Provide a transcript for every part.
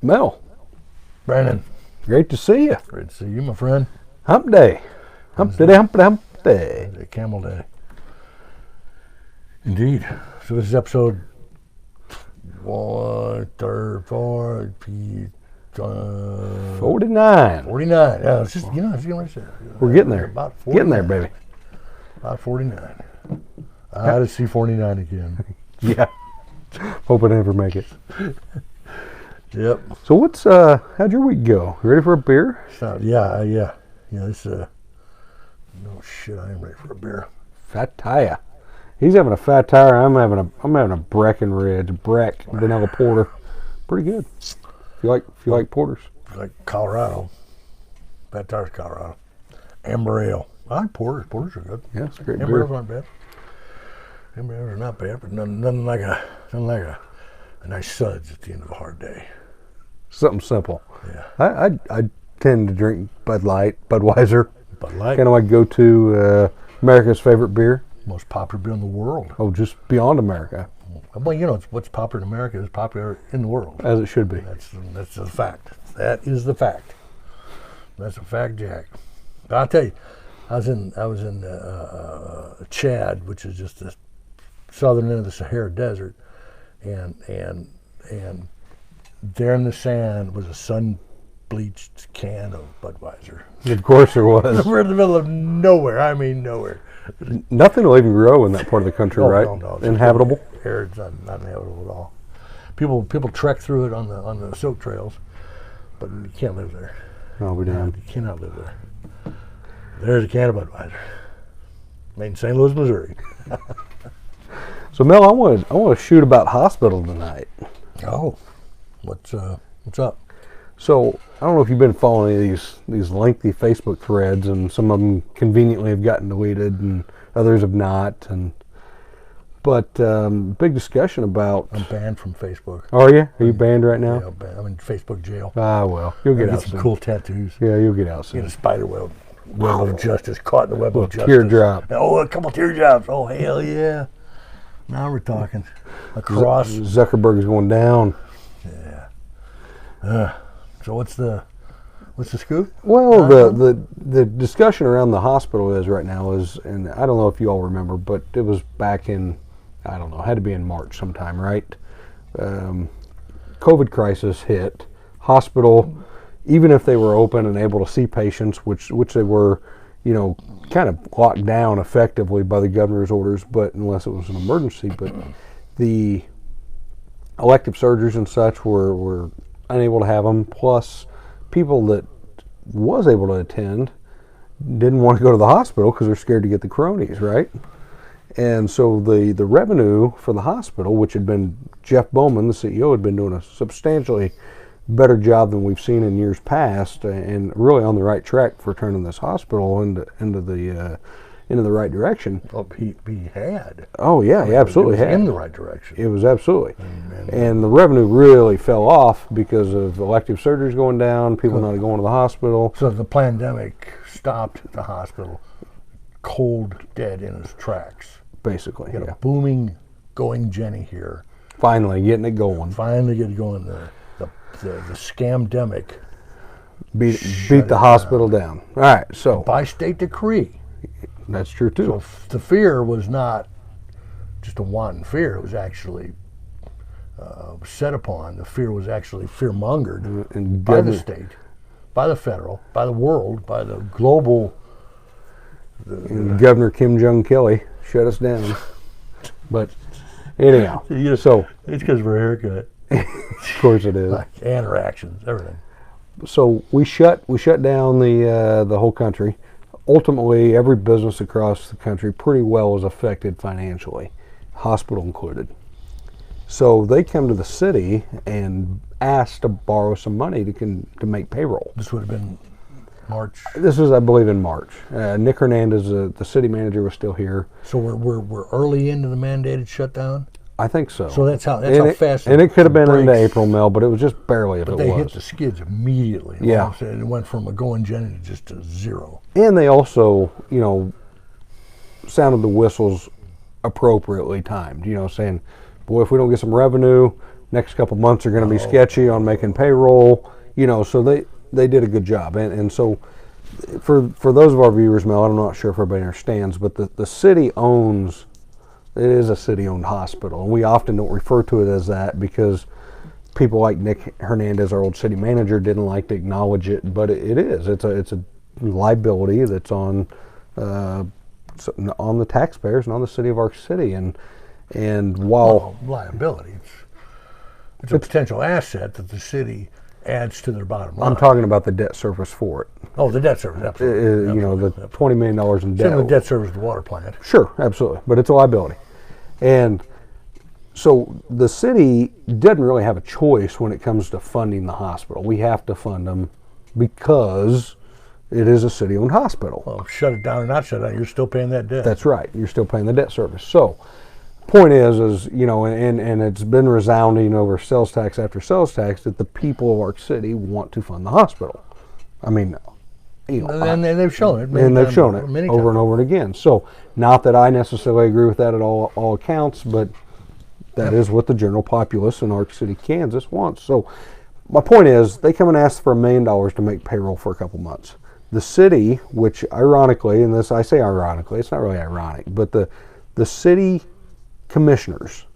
Mel, Brandon, great to see you. great to see you, my friend. Hump day. Hump day, hump day, hump day. Camel day. Indeed. So this is episode 49. 49. Yeah, it's just, it's getting We're getting there. About 49. Getting there, baby. About 49. I had to see 49 again. Yeah. Hope I never make it. Yep. So how'd your week go? You ready for a beer? So, yeah. This no shit, I am ready for a beer. Fat tire. He's having a fat tire. I'm having a Breckenridge vanilla porter. Pretty good. If you like porters. Like Colorado. Fat tire's Colorado. Amber ale. I like porters. Porters are good. Yeah, it's a great Amber beer. ales aren't bad. Amber ales are not bad, but nothing like a nice suds at the end of a hard day. Something simple. Yeah. I tend to drink Bud Light, Budweiser. Bud Light. Kind of like go to America's favorite beer. Most popular beer in the world. Oh, just beyond America. Well, it's what's popular in America is popular in the world. As it should be. That's a fact. That is the fact. That's a fact, Jack. But I'll tell you, I was in Chad, which is just the southern end of the Sahara Desert, and there in the sand was a sun-bleached can of Budweiser. Of course there was. We're in the middle of nowhere. I mean, nowhere. Nothing will even grow in that part of the country, right? No. Inhabitable? It's not inhabitable at all. People trek through it on the silk trails, but you can't live there. I'll be damned. You cannot live there. There's a can of Budweiser. Made in St. Louis, Missouri. So Mel, I want to shoot about hospital tonight. Oh, what's up? So I don't know if you've been following any of these lengthy Facebook threads, and some of them conveniently have gotten deleted, and others have not. But big discussion about. I'm banned from Facebook. Are you? Are you banned right now? Yeah, I'm in Facebook jail. Ah, well, you'll get out some soon. cool tattoos. Yeah, you'll get out soon. Get a spider web of justice, caught in the web of justice. Teardrop. Oh, a couple teardrops. Oh, hell yeah! Now we're talking. Across. Zuckerberg's going down. Yeah. So what's the scoop? Well, the discussion around the hospital is right now is, and I don't know if you all remember, but it was back in, I don't know, it had to be in March sometime, right? COVID crisis hit. Hospital, even if they were open and able to see patients, which they were, kind of locked down effectively by the governor's orders, but unless it was an emergency, but the elective surgeries and such were unable to have them, plus people that was able to attend didn't want to go to the hospital because they're scared to get the cronies, right? And so the revenue for the hospital, which had been Jeff Bowman, the CEO, had been doing a substantially better job than we've seen in years past, and really on the right track for turning this hospital into the right direction. Well, he had. Oh yeah, he absolutely had. In the right direction. It was absolutely. And the revenue really fell off because of elective surgeries going down, people not going to the hospital. So the pandemic stopped the hospital cold dead in its tracks. Basically, You got a booming, going Jenny here. Finally getting it going. Finally get going. The scamdemic Beat the hospital down. All right, so. by state decree. That's true too. So the fear was not just a wanton fear. It was actually set upon. The fear was actually fear-mongered by the state, by the federal, by the world, by the global. Governor Kim Jong-Kelly shut us down. But anyhow, so it's because of her haircut. of course it is. And her actions, everything. So we shut down the whole country. Ultimately, every business across the country pretty well was affected financially, hospital included. So they come to the city and asked to borrow some money to make payroll. This would have been March. This was, I believe, in March. Nick Hernandez, the city manager, was still here. So we're early into the mandated shutdown. I think so. So that's how fast. And it could have been into April, Mel, but it was just barely if it was. But they hit the skids immediately. Yeah. It went from a going Jenny to just a zero. And they also, sounded the whistles appropriately timed. Saying, boy, if we don't get some revenue, next couple months are going to be sketchy on making payroll. So they did a good job. And so for those of our viewers, Mel, I'm not sure if everybody understands, but the city owns, it is a city-owned hospital. And we often don't refer to it as that because people like Nick Hernandez, our old city manager, didn't like to acknowledge it, but it is. It's a liability that's on the taxpayers and on the city of Ark City. And while liability, it's a potential asset that the city adds to their bottom line. I'm talking about the debt service for it. Oh, the debt service, absolutely. The $20 million in debt. Similar debt service to the water plant. Sure, absolutely, but it's a liability. And so the city doesn't really have a choice when it comes to funding the hospital. We have to fund them because it is a city-owned hospital. Well, shut it down or not shut it down, you're still paying that debt. That's right. You're still paying the debt service. So, point is and it's been resounding over sales tax after sales tax that the people of Ark City want to fund the hospital. I mean, and they've shown it. And they've shown it over and over again. So, not that I necessarily agree with that at all accounts, but that is what the general populace in Ark City, Kansas wants. So, my point is, they come and ask for $1 million to make payroll for a couple months. The city, which ironically, and this I say ironically, it's not really ironic, but the city commissioners,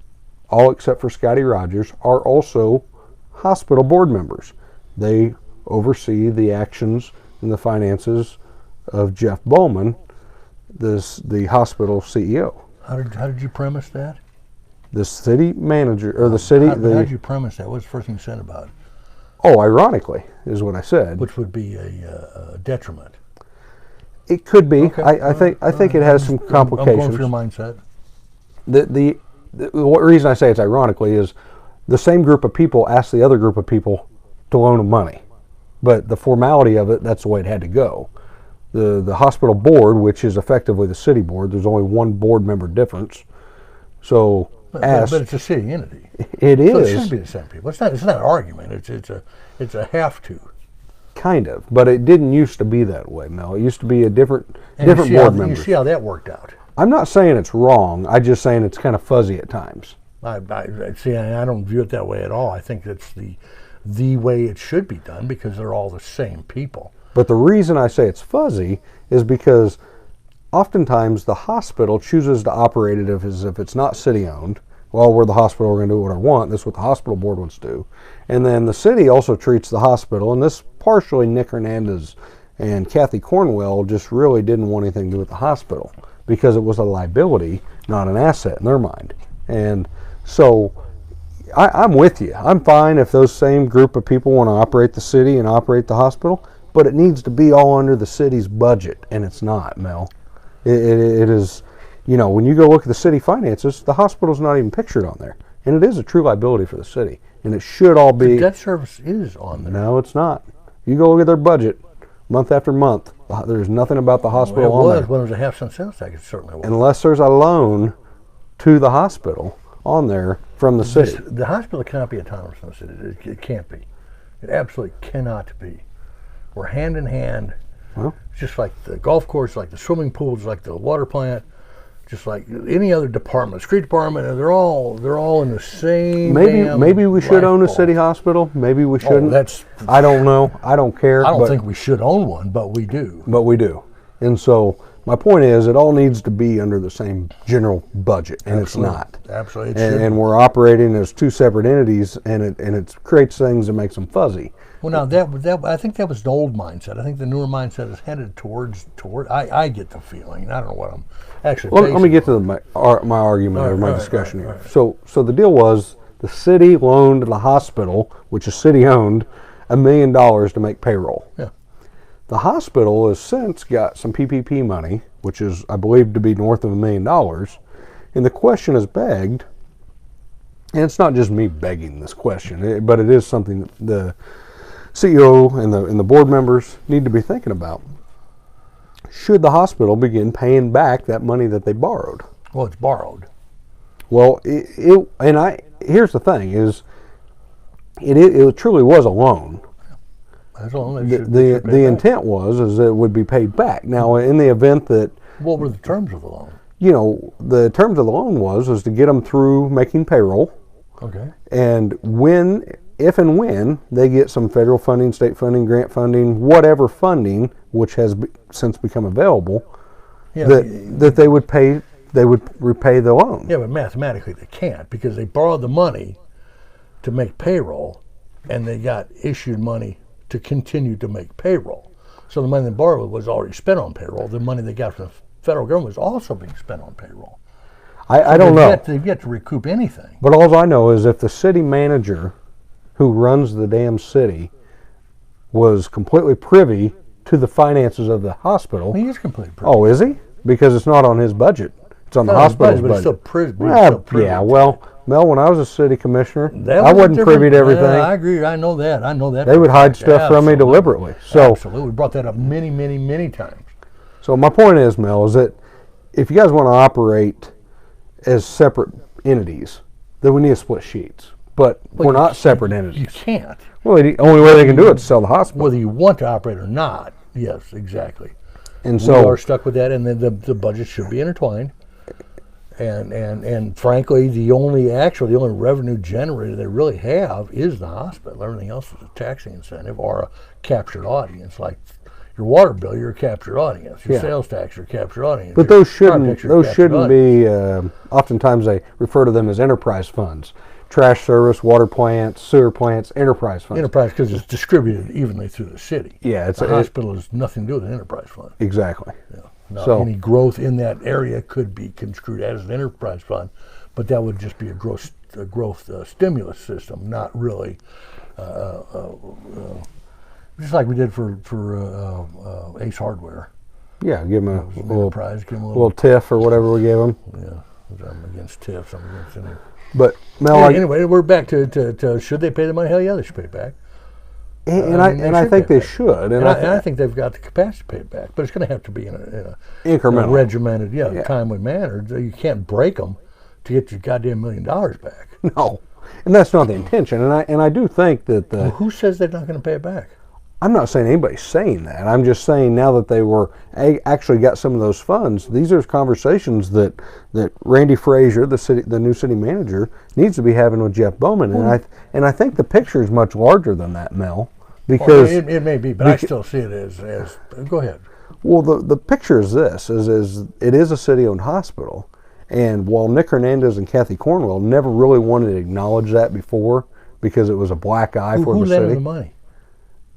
all except for Scotty Rogers, are also hospital board members. They oversee the actions and the finances of Jeff Bowman, the hospital CEO. How did you premise that? The city manager, or the city... How did you premise that? What's the first thing you said about it? Oh, ironically, is what I said. Which would be a detriment. It could be. Okay. I think it has some complications. I'm going for your mindset. The reason I say it's ironically is the same group of people asked the other group of people to loan them money. But the formality of it, that's the way it had to go. The hospital board, which is effectively the city board, there's only one board member difference. So but it's a city entity. It is. So it should be the same people. It's not an argument. It's a have to. Kind of, but it didn't used to be that way, Mel. It used to be a different board member. You see how that worked out. I'm not saying it's wrong. I'm just saying it's kind of fuzzy at times. I don't view it that way at all. I think that's the way it should be done because they're all the same people. But the reason I say it's fuzzy is because oftentimes the hospital chooses to operate it as if it's not city-owned. Well, we're the hospital, we're going to do what I want. That's what the hospital board wants to do. And then the city also treats the hospital, and this partially Nick Hernandez and Kathy Cornwell just really didn't want anything to do with the hospital because it was a liability, not an asset in their mind. And so I'm with you. I'm fine if those same group of people want to operate the city and operate the hospital, but it needs to be all under the city's budget, and it's not, Mel. It is, when you go look at the city finances, the hospital's not even pictured on there. And it is a true liability for the city. And it should all be... The debt service is on there. No, it's not. You go look at their budget, month after month, there's nothing about the hospital on there. When it was a half-cent sales tax, it certainly was. Unless there's a loan to the hospital on there from the city. The hospital cannot be autonomous from the city. It can't be. It absolutely cannot be. We're hand in hand. Well, just like the golf course, like the swimming pools, like the water plant, just like any other department, street department, and they're all in the same. Maybe we should own a city hospital. Maybe we shouldn't. I don't know. I don't care. I don't think we should own one, but we do. But we do. And so my point is, it all needs to be under the same general budget, and Absolutely. It's not. Absolutely, and we're operating as two separate entities, and it creates things that makes them fuzzy. Well, now that I think that was the old mindset. I think the newer mindset is headed toward. I get the feeling, and I don't know what I'm actually. Well, let me get to my argument or my discussion here. So the deal was the city loaned the hospital, which is city owned, $1 million to make payroll. Yeah. The hospital has since got some PPP money, which is I believe to be north of $1 million, and the question is begged. And it's not just me begging this question, but it is something that the CEO and the board members need to be thinking about. Should the hospital begin paying back that money that they borrowed? Well, it's borrowed. Well, here's the thing: it truly was a loan. That's a loan. The intent was that it would be paid back. Now, in the event that what were the terms of the loan? The terms of the loan was to get them through making payroll, Okay. And if and when they get some federal funding, state funding, grant funding, whatever funding, which has since become available, that they would repay the loan. Yeah, but mathematically they can't, because they borrowed the money to make payroll, and they got issued money to continue to make payroll. So the money they borrowed was already spent on payroll. The money they got from the federal government was also being spent on payroll. I don't know. They've yet to recoup anything. But all I know is if the city manager who runs the damn city was completely privy to the finances of the hospital. He is completely privy. Oh, is he? Because it's not on his budget. It's on the hospital's budget. But it's still privy. Yeah, well, Mel, when I was a city commissioner, I wasn't privy to everything. I agree. I know that. They would hide stuff from me deliberately. So absolutely. We brought that up many, many, many times. So my point is, Mel, is that if you guys want to operate as separate entities, then we need to split sheets. But we're not separate entities. You can't. Well, the only way they can do it is sell the hospital. Whether you want to operate or not. Yes, exactly. And so we are stuck with that, and then the budget should be intertwined. And frankly, the only revenue generator they really have is the hospital. Everything else is a taxing incentive or a captured audience, like your water bill, you're a captured audience. Your sales tax, you're a captured audience. But those shouldn't be. Oftentimes, they refer to them as enterprise funds: trash service, water plants, sewer plants, enterprise funds. Enterprise because it's distributed evenly through the city. Yeah, the hospital has nothing to do with an enterprise fund. Exactly. Yeah. Now, any growth in that area could be construed as an enterprise fund, but that would just be a growth stimulus system, not really. Just like we did for Ace Hardware. Yeah, give them a little TIF TIF or whatever we gave them. Yeah, I'm against TIFs. I'm against any. But Mel, anyway, we're back to should they pay the money? Hell yeah, they should pay it back. I think they should, and I think they've got the capacity to pay it back, but it's going to have to be in a incremental, regimented, timely manner. You can't break them to get your goddamn $1 million back. No, and that's not the intention. And I do think that who says they're not going to pay it back? I'm not saying anybody's saying that. I'm just saying now that they were actually got some of those funds, these are conversations that Randy Frazier, the new city manager, needs to be having with Jeff Bowman. And I think the picture is much larger than that, Mel. Because it may be, but I still see it as go ahead. Well, the picture is this: is it is a city-owned hospital, and while Nick Hernandez and Kathy Cornwell never really wanted to acknowledge that before because it was a black eye for the city. Who lent the money?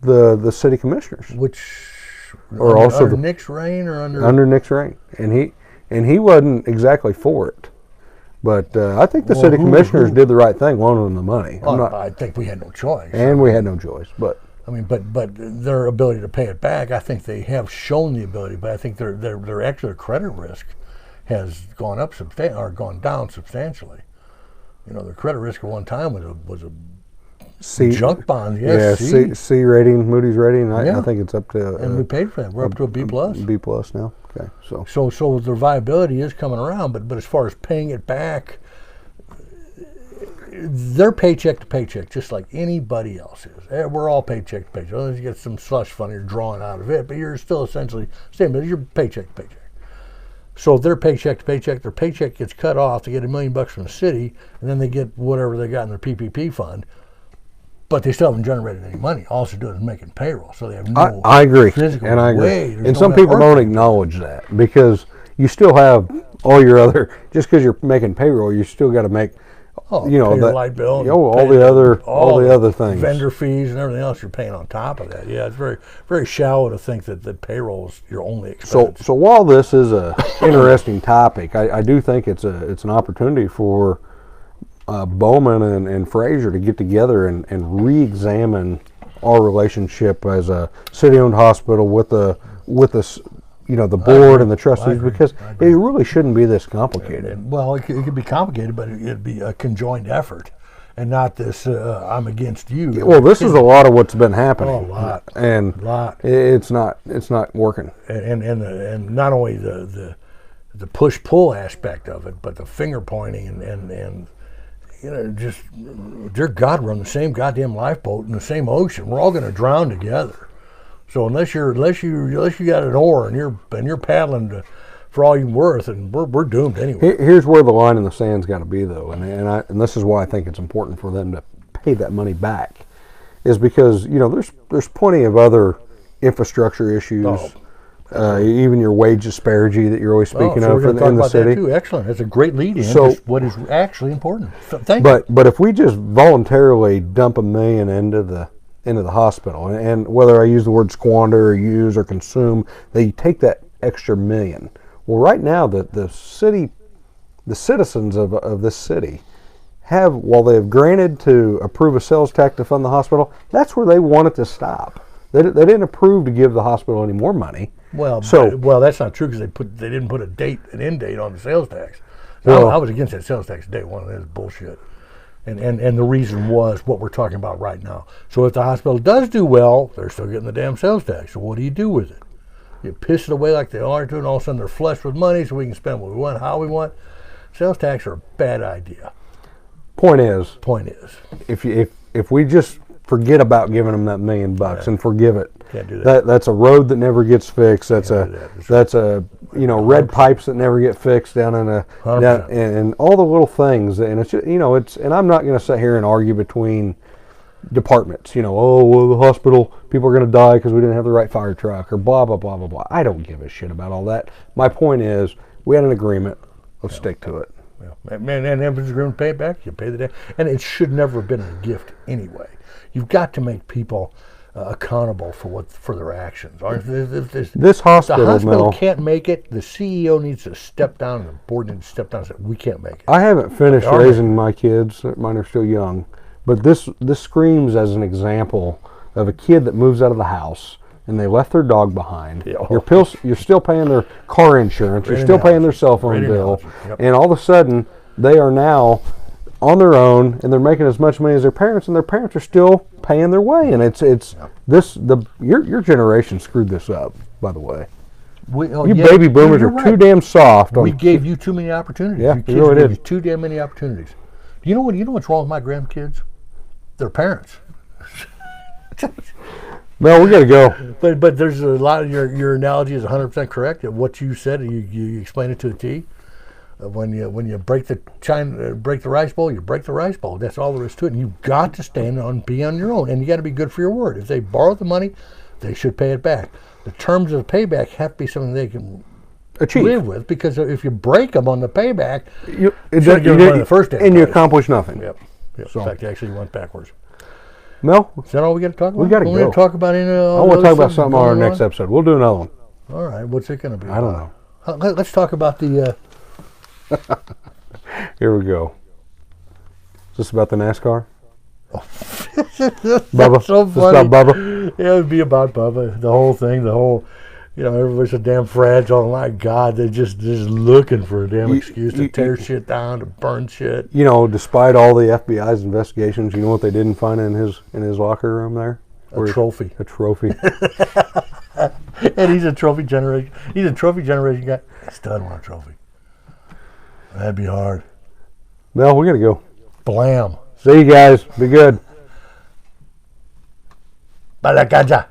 The city commissioners, under Nick's reign or under Nick's reign, and he wasn't exactly for it, but I think the city commissioners did the right thing, loaning them the money. I think we had no choice, and we had no choice. But I mean, but their ability to pay it back, I think they have shown the ability, but I think their credit risk has gone up gone down substantially. You know, their credit risk at one time was a junk bond, C rating, Moody's rating. I think it's up to. And we paid for that. We're up to a B plus. B plus now. Okay, so their viability is coming around, but as far as paying it back, they're paycheck to paycheck, just like anybody else is. We're all paycheck to paycheck. Unless you get some slush fund, you're drawing out of it, but you're still essentially same. But you're paycheck to paycheck. So if they're paycheck to paycheck, their paycheck gets cut off. They get $1 million from the city, and then they get whatever they got in their PPP fund. But they still haven't generated any money. All they're doing is making payroll, so they have no. I agree, and I agree. And some people don't acknowledge that because you still have all your other. Just because you're making payroll, you still got to make. Pay your light bill. All the other things, vendor fees and everything else you're paying on top of that. Yeah, it's very very shallow to think that payroll is your only expense. So while this is a interesting topic, I do think it's an opportunity for. Bowman and Frazier to get together and re-examine our relationship as a city-owned hospital with the board and the trustees, because it really shouldn't be this complicated. Well, it could be complicated, but it'd be a conjoined effort, and not this I'm against you. Well, this is a lot of what's been happening. A lot, and it's not working. And not only the push-pull aspect of it, but the finger pointing and just, dear God, we're on the same goddamn lifeboat in the same ocean. We're all going to drown together. So unless you got an oar and you're paddling for all you're worth, and we're doomed anyway. Here's where the line in the sand's got to be, though, and this is why I think it's important for them to pay that money back, is because there's plenty of other infrastructure issues. Even your wage disparity that you're always speaking of in the city. That too. Excellent. That's a great lead in. So what is actually important. So, thank you. But if we just voluntarily dump $1 million into the hospital, and whether I use the word squander or use or consume, they take that extra $1 million. Well, right now the citizens of this city have, while they have granted to approve a sales tax to fund the hospital, that's where they want it to stop. They didn't approve to give the hospital any more money. Well, that's not true because they didn't put an end date on the sales tax. So I was against that sales tax day one. That is bullshit. And the reason was what we're talking about right now. So if the hospital does do well, they're still getting the damn sales tax. So what do you do with it? You piss it away like they are to, and all of a sudden they're flush with money so we can spend what we want, how we want. Sales tax are a bad idea. Point is, if we just forget about giving them that $1 million and forgive it. Can't do that. That's a road that never gets fixed. That's red pipes that never get fixed down in and all the little things. And it's just, and I'm not going to sit here and argue between departments. The hospital people are going to die because we didn't have the right fire truck or blah blah blah blah blah. I don't give a shit about all that. My point is, we had an agreement. Let's stick to it. Yeah. And if it's agreement to pay it back, you pay the debt. And it should never have been a gift anyway. You've got to make people accountable for their actions. This hospital, the hospital Mel, can't make it. The CEO needs to step down, and the board needs to step down and say, we can't make it. I haven't finished raising my kids. Mine are still young. But this screams as an example of a kid that moves out of the house and they left their dog behind. Yeah. You're still paying their car insurance. You're still paying their cell phone bill. Yep. And all of a sudden, they are now on their own, and they're making as much money as their parents, and their parents are still paying their way. And your generation screwed this up, by the way. Baby boomers are too damn soft. We gave you too many opportunities. Yeah, you really did. You too damn many opportunities. You know what's wrong with my grandkids? Their parents. Well, we got to go. But there's a lot of your analogy is 100% correct. What you said, you explained it to a T. When you break the rice bowl, you break the rice bowl. That's all there is to it. And you've got to stand on, be on your own, and you got to be good for your word. If they borrow the money, they should pay it back. The terms of the payback have to be something they can live with, because if you break them on the payback, you the first day, and you accomplish nothing. Yep. So. In fact, you actually went backwards. Mel, is that all we got to talk about? We got to go. Talk about any. I want to talk about something on our next episode. We'll do another one. All right. What's it going to be? I don't know. Let's talk about the. Here we go. Is this about the NASCAR? Bubba. So funny. Is this about Bubba? Yeah, it would be about Bubba. The whole thing. Everybody's so damn fragile. My God, they're just looking for a damn excuse to tear shit down, to burn shit. Despite all the FBI's investigations, you know what they didn't find in his locker room there? A trophy. A trophy. And he's a trophy generation. He's a trophy generation guy. I still don't want a trophy. That'd be hard. Mel, we gotta go. Blam. See you guys. Be good. Balakaja.